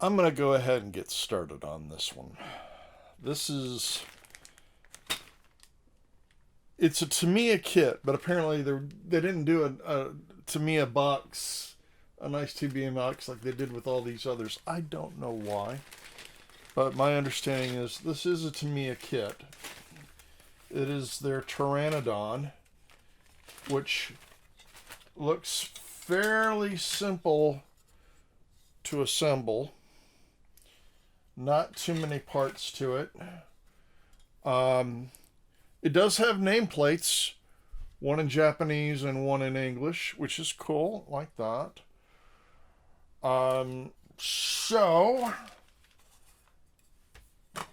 I'm going to go ahead and get started on this one. This is... It's a Tamiya kit, but apparently they didn't do a Tamiya box, a nice TBM box like they did with all these others. I don't know why, but my understanding is this is a Tamiya kit. It is their Pteranodon, which looks fairly simple to assemble. Not too many parts to it. It does have nameplates, one in Japanese and one in English, which is cool, like that. So,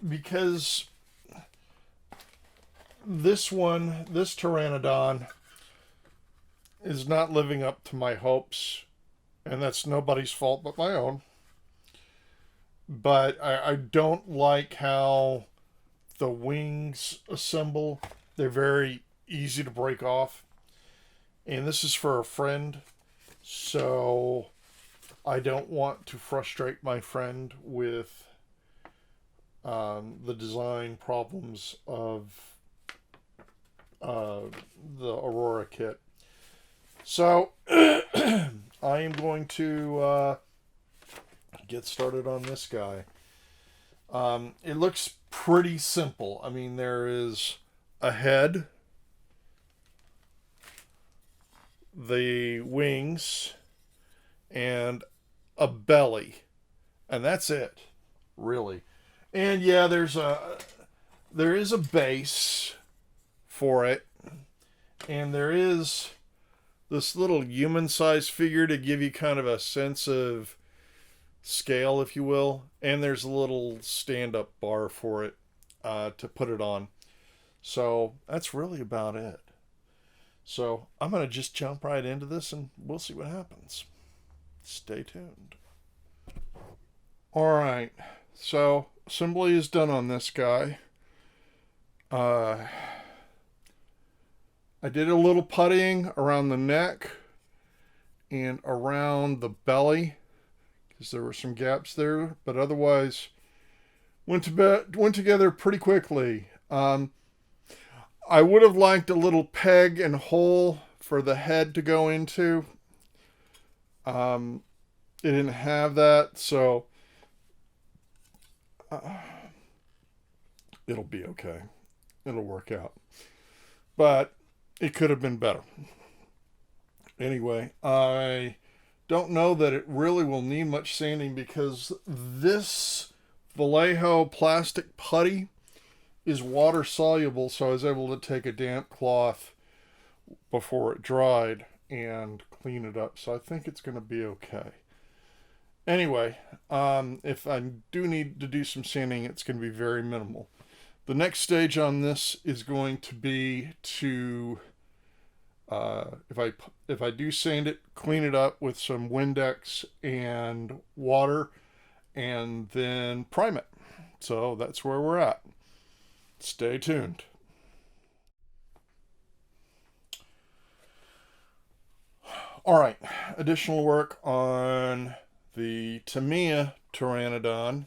because this Pteranodon, is not living up to my hopes, and that's nobody's fault but my own. But I don't like how the wings assemble. They're very easy to break off. And this is for a friend, so I don't want to frustrate my friend with the design problems of the Aurora kit. So I am going to get started on this guy. It looks pretty simple. I mean, there is a head, the wings, and a belly, and that's it, really. And yeah, there is a base for it, and there is this little human-sized figure to give you kind of a sense of scale, if you will, and there's a little stand-up bar for it to put it on. So that's really about it. So I'm going to just jump right into this and we'll see what happens. Stay tuned. Alright, so assembly is done on this guy. I did a little puttying around the neck and around the belly, because there were some gaps there, but otherwise went together pretty quickly. I would have liked a little peg and hole for the head to go into. It didn't have that, so it'll be okay. It'll work out. But it could have been better. Anyway, I don't know that it really will need much sanding because this Vallejo plastic putty is water soluble, so I was able to take a damp cloth before it dried and clean it up. So I think it's going to be okay. Anyway, if I do need to do some sanding, it's going to be very minimal. The next stage on this is going to be to if I do sand it, clean it up with some Windex and water, and then prime it. So that's where we're at. Stay tuned. All right, additional work on the Tamiya Pteranodon.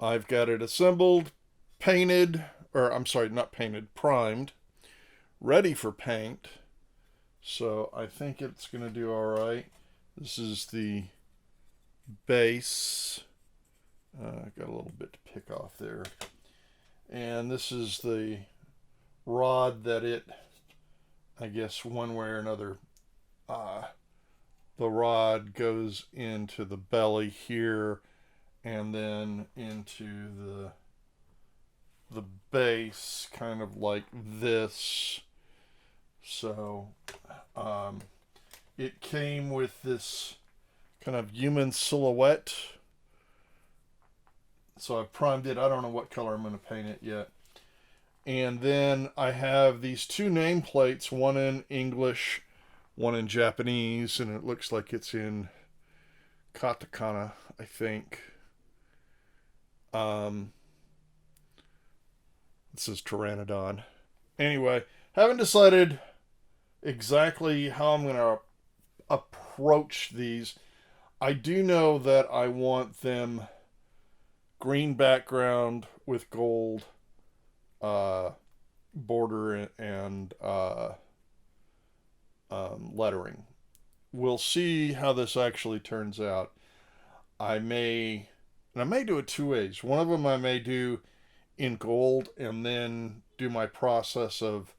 I've got it assembled, painted, or I'm sorry, not painted, primed, ready for paint. So I think it's going to do all right. This is the base. Got a little bit to pick off there. And this is the rod that it, I guess one way or another, the rod goes into the belly here and then into the base, kind of like this. So it came with this kind of human silhouette. So I primed it. I don't know what color I'm going to paint it yet. And then I have these two nameplates, one in English, one in Japanese, and it looks like it's in katakana, I think. This is Pteranodon. Anyway, haven't decided exactly how I'm going to approach these. I do know that I want them green background with gold uh, border and lettering. We'll see how this actually turns out. I may, and I may do it two ways. One of them I may do in gold and then do my process of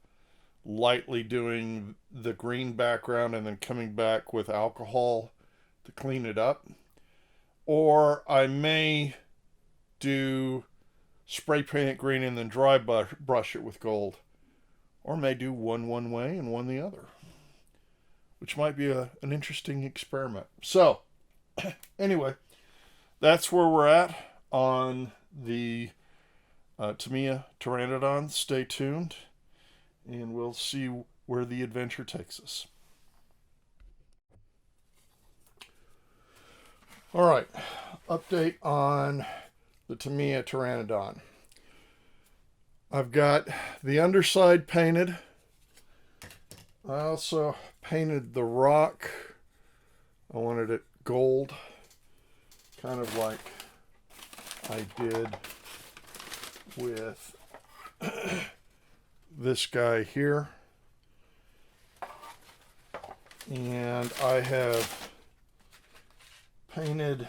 lightly doing the green background and then coming back with alcohol to clean it up. Or I may do spray paint it green and then dry brush it with gold. Or may do one way and one the other, which might be an interesting experiment. So, anyway, that's where we're at on the Tamiya Pteranodon. Stay tuned, and we'll see where the adventure takes us. All right, update on the Tamiya Pteranodon. I've got the underside painted. I also painted the rock. I wanted it gold, kind of like I did with this guy here. And I have painted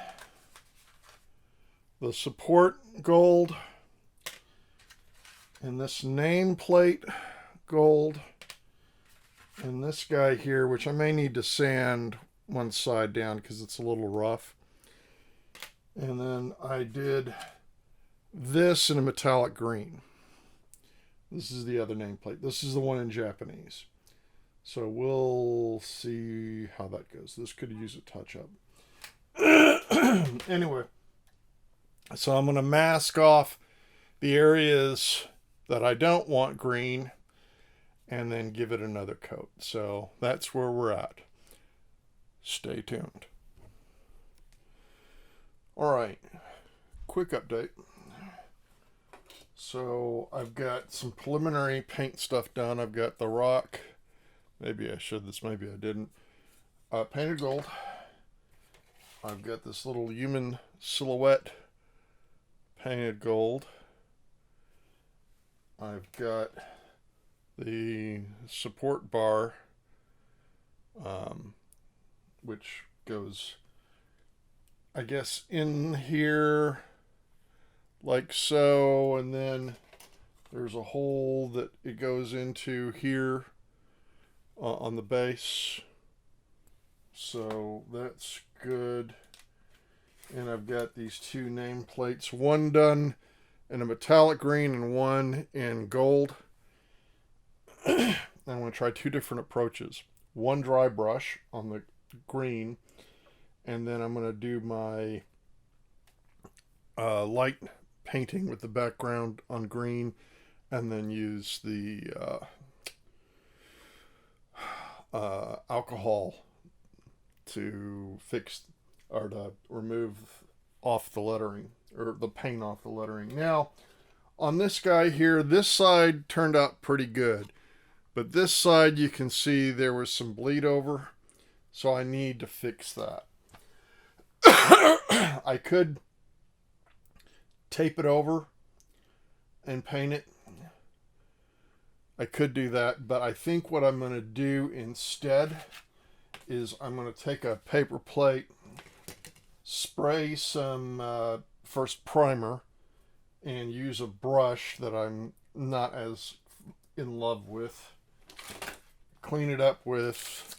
the support gold and this nameplate gold and this guy here, which I may need to sand one side down because it's a little rough. And then I did this in a metallic green. This is the other nameplate. This is the one in Japanese. So we'll see how that goes. This could use a touch-up. Anyway, so I'm going to mask off the areas that I don't want green and then give it another coat. So that's where we're at. Stay tuned. All right, quick update. So I've got some preliminary paint stuff done. I've got the rock. Maybe I should this, maybe I didn't. Painted gold. I've got this little human silhouette painted gold. I've got the support bar, which goes, I guess, in here like so, and then there's a hole that it goes into here on the base. So that's good. And I've got these two nameplates, one done in a metallic green and one in gold. I'm going to try two different approaches. One dry brush on the green, and then I'm going to do my light painting with the background on green, and then use the alcohol to fix or to remove off the lettering, or the paint off the lettering. Now, on this guy here, this side turned out pretty good, but this side you can see there was some bleed over, so I need to fix that. I could tape it over and paint it. I could do that, but I think what I'm going to do instead is I'm going to take a paper plate, spray some first primer, and use a brush that I'm not as in love with. Clean it up with,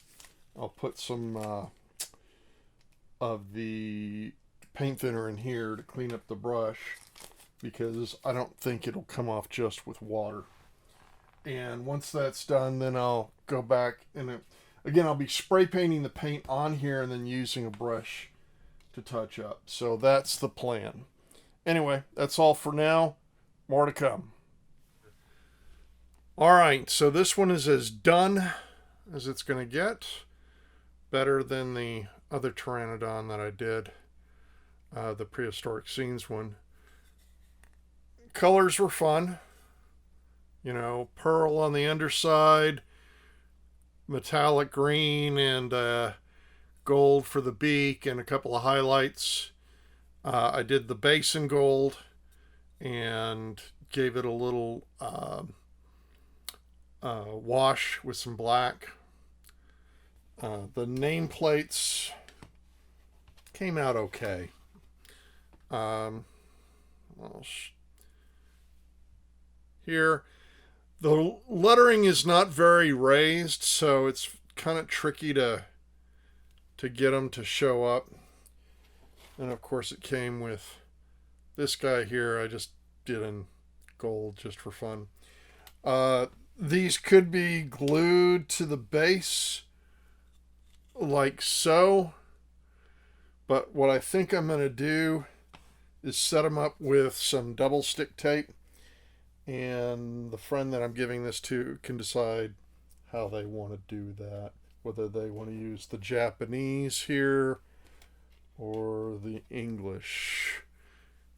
I'll put some of the paint thinner in here to clean up the brush, because I don't think it'll come off just with water. And once that's done, then I'll go back and again, I'll be spray painting the paint on here and then using a brush to touch up. So that's the plan. Anyway, that's all for now. More to come. All right, so this one is as done as it's going to get. Better than the other Pteranodon that I did, the Prehistoric Scenes one. Colors were fun. You know, pearl on the underside, metallic green, and gold for the beak and a couple of highlights. I did the base in gold and gave it a little wash with some black. The nameplates came out okay. Here, the lettering is not very raised, so it's kind of tricky to get them to show up. And of course, it came with this guy here. I just did in gold just for fun. These could be glued to the base like so, but what I think I'm going to do is set them up with some double stick tape, and the friend that I'm giving this to can decide how they want to do that, whether they want to use the Japanese here or the English.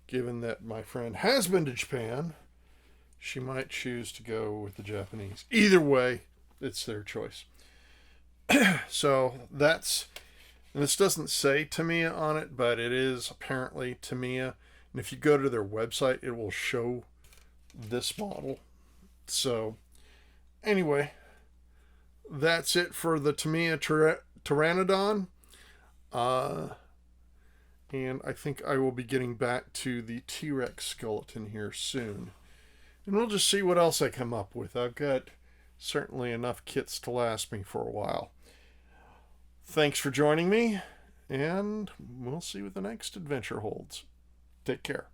Given that my friend has been to Japan, she might choose to go with the Japanese. Either way, it's their choice. So that's, and this doesn't say Tamiya on it, but it is apparently Tamiya. And if you go to their website, it will show this model. So anyway, that's it for the Tamiya Pteranodon. And I think I will be getting back to the T-Rex skeleton here soon. And we'll just see what else I come up with. I've got certainly enough kits to last me for a while. Thanks for joining me, and we'll see what the next adventure holds. Take care.